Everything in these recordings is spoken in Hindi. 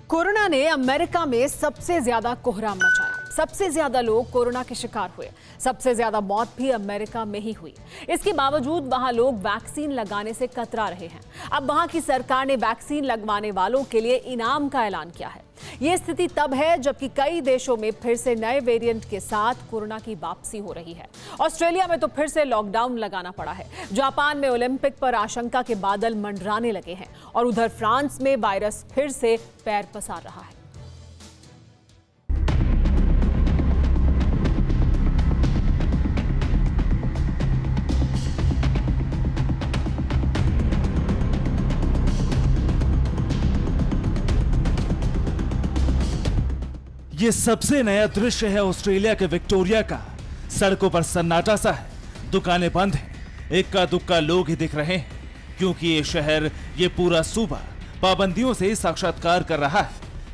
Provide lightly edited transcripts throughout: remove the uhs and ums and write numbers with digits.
कोरोना ने अमेरिका में सबसे ज्यादा कोहराम मचाया। सबसे ज्यादा लोग कोरोना के शिकार हुए। सबसे ज्यादा मौत भी अमेरिका में ही हुई। इसके बावजूद वहां लोग वैक्सीन लगाने से कतरा रहे हैं। अब वहां की सरकार ने वैक्सीन लगवाने वालों के लिए इनाम का ऐलान किया है। ये स्थिति तब है जबकि कई देशों में फिर से नए वेरिएंट के साथ कोरोना की वापसी हो रही है। ऑस्ट्रेलिया में तो फिर से लॉकडाउन लगाना पड़ा है। जापान में ओलंपिक पर आशंका के बादल मंडराने लगे हैं और उधर फ्रांस में वायरस फिर से पैर पसार रहा है। ये सबसे नया दृश्य है ऑस्ट्रेलिया के विक्टोरिया का। सड़कों पर सन्नाटा सा है, दुकानें बंद हैं, इक्का दुक्का लोग ही दिख रहे हैं क्योंकि ये शहर, ये पूरा सूबा पाबंदियों से साक्षात्कार कर रहा है।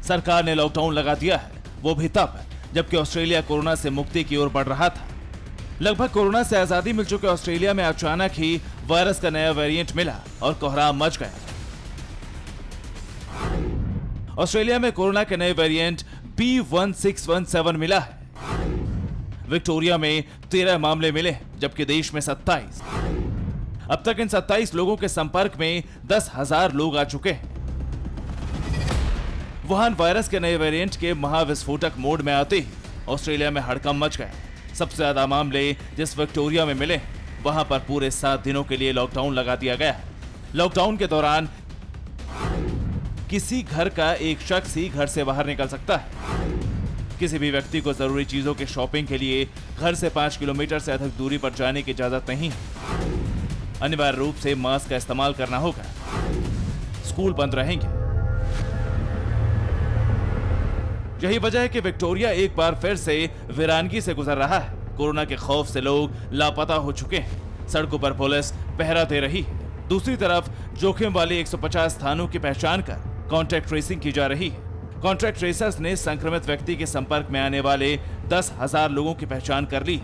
सरकार ने लॉकडाउन लगा दिया है, वो भी तब जबकि ऑस्ट्रेलिया कोरोना से मुक्ति की ओर बढ़ रहा था। लगभग कोरोना से आजादी मिल चुके ऑस्ट्रेलिया में अचानक ही वायरस का नया वेरिएंट मिला और कोहराम मच गया। ऑस्ट्रेलिया में कोरोना के नए वेरिएंट B1617 मिला है। विक्टोरिया में 13 मामले मिले जबकि देश में 27। अब तक इन 27 लोगों के संपर्क में 10,000 लोग आ चुके हैं। वुहान वायरस के नए वेरिएंट के महाविस्फोटक मोड में आते ही ऑस्ट्रेलिया में हड़कंप मच गया। सबसे ज्यादा मामले जिस विक्टोरिया में मिले वहां पर पूरे 7 दिनों के लिए लॉकडाउन लगा दिया गया है। लॉकडाउन के दौरान किसी घर का एक शख्स ही घर से बाहर निकल सकता है। किसी भी व्यक्ति को जरूरी चीजों के शॉपिंग के लिए घर से 5 किलोमीटर से अधिक दूरी पर जाने की इजाजत नहीं है। अनिवार्य रूप से मास्क का इस्तेमाल करना होगा। स्कूल बंद रहेंगे। यही वजह है कि विक्टोरिया एक बार फिर से वीरानगी से गुजर रहा है। कोरोना के खौफ से लोग लापता हो चुके हैं। सड़कों पर पुलिस पहरा दे रही है। दूसरी तरफ जोखिम वाले 150 स्थानों की पहचान कर कॉन्टैक्ट ट्रेसिंग की जा रही है। कॉन्टैक्ट ट्रेसर्स ने संक्रमित व्यक्ति के संपर्क में आने वाले 10,000 लोगों की पहचान कर ली।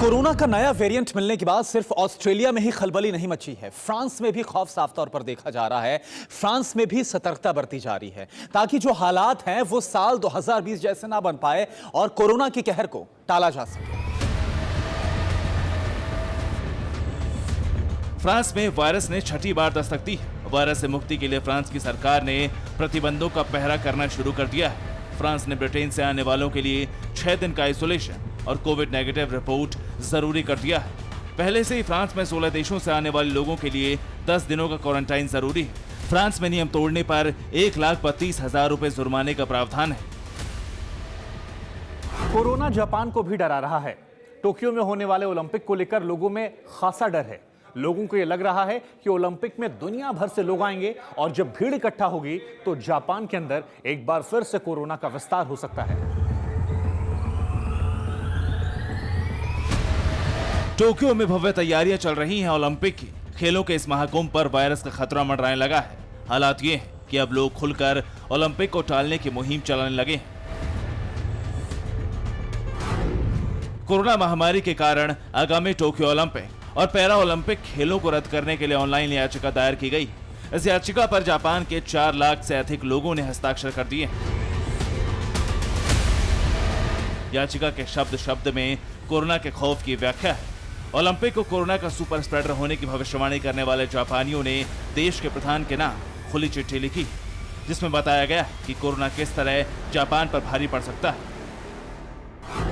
कोरोना का नया वेरिएंट मिलने के बाद सिर्फ ऑस्ट्रेलिया में ही खलबली नहीं मची है, फ्रांस में भी खौफ साफ तौर पर देखा जा रहा है। फ्रांस में भी सतर्कता बरती जा रही है ताकि जो हालात हैं वो साल 2020 जैसे ना बन पाए और कोरोना के कहर को टाला जा सके। फ्रांस में वायरस ने छठी बार दस्तक दी है। वायरस से मुक्ति के लिए फ्रांस की सरकार ने प्रतिबंधों का पहरा करना शुरू कर दिया है। फ्रांस ने ब्रिटेन से आने वालों के लिए 6 दिन का आइसोलेशन और कोविड नेगेटिव रिपोर्ट जरूरी कर दिया है। पहले से ही फ्रांस में 16 देशों से आने वाले लोगों के लिए 10 दिनों का क्वारंटाइन जरूरी है। फ्रांस में नियम तोड़ने पर 1,32,000 रुपए जुर्माने का प्रावधान है। कोरोना जापान को भी डरा रहा है। टोक्यो में होने वाले ओलंपिक को लेकर लोगों में खासा डर है। लोगों को यह लग रहा है कि ओलंपिक में दुनिया भर से लोग आएंगे और जब भीड़ इकट्ठा होगी तो जापान के अंदर एक बार फिर से कोरोना का विस्तार हो सकता है। टोक्यो में भव्य तैयारियां चल रही हैं ओलंपिक की। खेलों के इस महाकुंभ पर वायरस का खतरा मंडराने लगा है। हालात ये हैं कि अब लोग खुलकर ओलंपिक को टालने की मुहिम चलाने लगे हैं। कोरोना महामारी के कारण आगामी टोक्यो ओलंपिक और पैरा ओलंपिक खेलों को रद्द करने के लिए ऑनलाइन याचिका दायर की गई। इस याचिका पर जापान के 4 लाख से अधिक लोगों ने हस्ताक्षर कर दिए। याचिका के शब्द शब्द में कोरोना के खौफ की व्याख्या है। ओलंपिक को कोरोना का सुपर स्प्रेडर होने की भविष्यवाणी करने वाले जापानियों ने देश के प्रधान के नाम खुली चिट्ठी लिखी जिसमें बताया गया कि कोरोना किस तरह जापान पर भारी पड़ सकता है।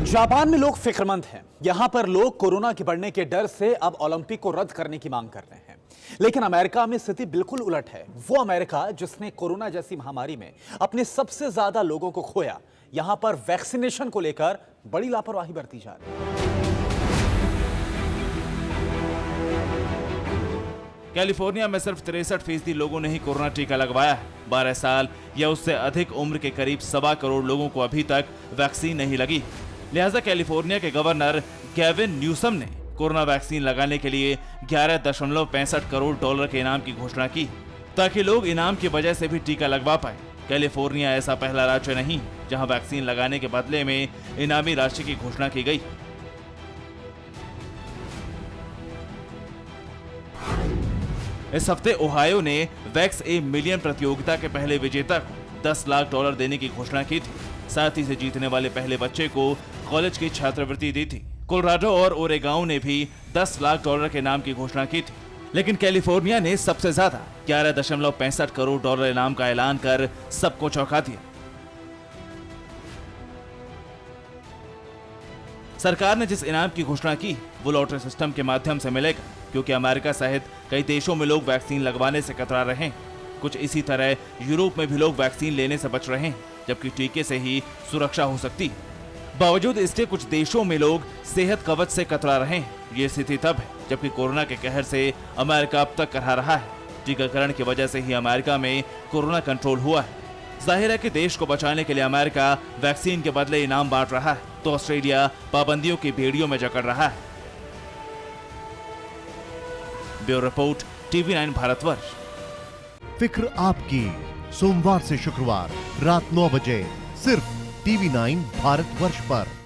जापान में लोग फिक्रमंद हैं। यहां पर लोग कोरोना के बढ़ने के डर से अब ओलंपिक को रद्द करने की मांग कर रहे हैं। लेकिन अमेरिका में स्थिति बिल्कुल उलट है। वो अमेरिका जिसने कोरोना जैसी महामारी में अपने सबसे ज्यादा लोगों को खोया, यहां पर वैक्सीनेशन को लेकर बड़ी लापरवाही बरती जा रही है। कैलिफोर्निया में सिर्फ 63% लोगों ने ही कोरोना टीका लगवाया है। 12 साल या उससे अधिक उम्र के करीब 1.25 करोड़ लोगों को अभी तक वैक्सीन नहीं लगी। लिहाजा कैलिफोर्निया के गवर्नर गैविन न्यूसम ने कोरोना वैक्सीन लगाने के लिए $11.65 करोड़ के इनाम की घोषणा की ताकि लोग इनाम की वजह से भी टीका लगवा पाए। कैलिफोर्निया ऐसा पहला राज्य नहीं जहां वैक्सीन लगाने के बदले में इनामी राशि की घोषणा की गई। इस हफ्ते ओहायो ने वैक्स ए मिलियन प्रतियोगिता के पहले विजेता को $10 लाख देने की घोषणा की थी। साथ ही से जीतने वाले पहले बच्चे को कॉलेज की छात्रवृत्ति दी थी। कोलोराडो और ओरेगाओं ने भी $10 लाख के नाम की घोषणा की थी, लेकिन कैलिफोर्निया ने सबसे ज्यादा $11.65 करोड़ इनाम का ऐलान कर सबको चौंका दिया। सरकार ने जिस इनाम की घोषणा की वो लॉटरी सिस्टम के माध्यम से मिलेगा, क्योंकि अमेरिका सहित कई देशों में लोग वैक्सीन लगवाने से कतरा रहे हैं। कुछ इसी तरह यूरोप में भी लोग वैक्सीन लेने से बच रहे हैं, जबकि टीके से ही सुरक्षा हो सकती है। बावजूद इसके कुछ देशों में लोग सेहत कवच से कतरा रहे हैं। ये स्थिति तब है जबकि कोरोना के कहर से अमेरिका अब तक करहा रहा है। टीकाकरण की वजह से ही अमेरिका में कोरोना कंट्रोल हुआ है। जाहिर है कि देश को बचाने के लिए अमेरिका वैक्सीन के बदले इनाम बांट रहा है, तो ऑस्ट्रेलिया पाबंदियों की बेड़ियों में जकड़ रहा है। Bureau report, TV9 Bharatvarsh. फिक्र आपकी, सोमवार से शुक्रवार रात 9 बजे सिर्फ TV9 भारतवर्ष पर।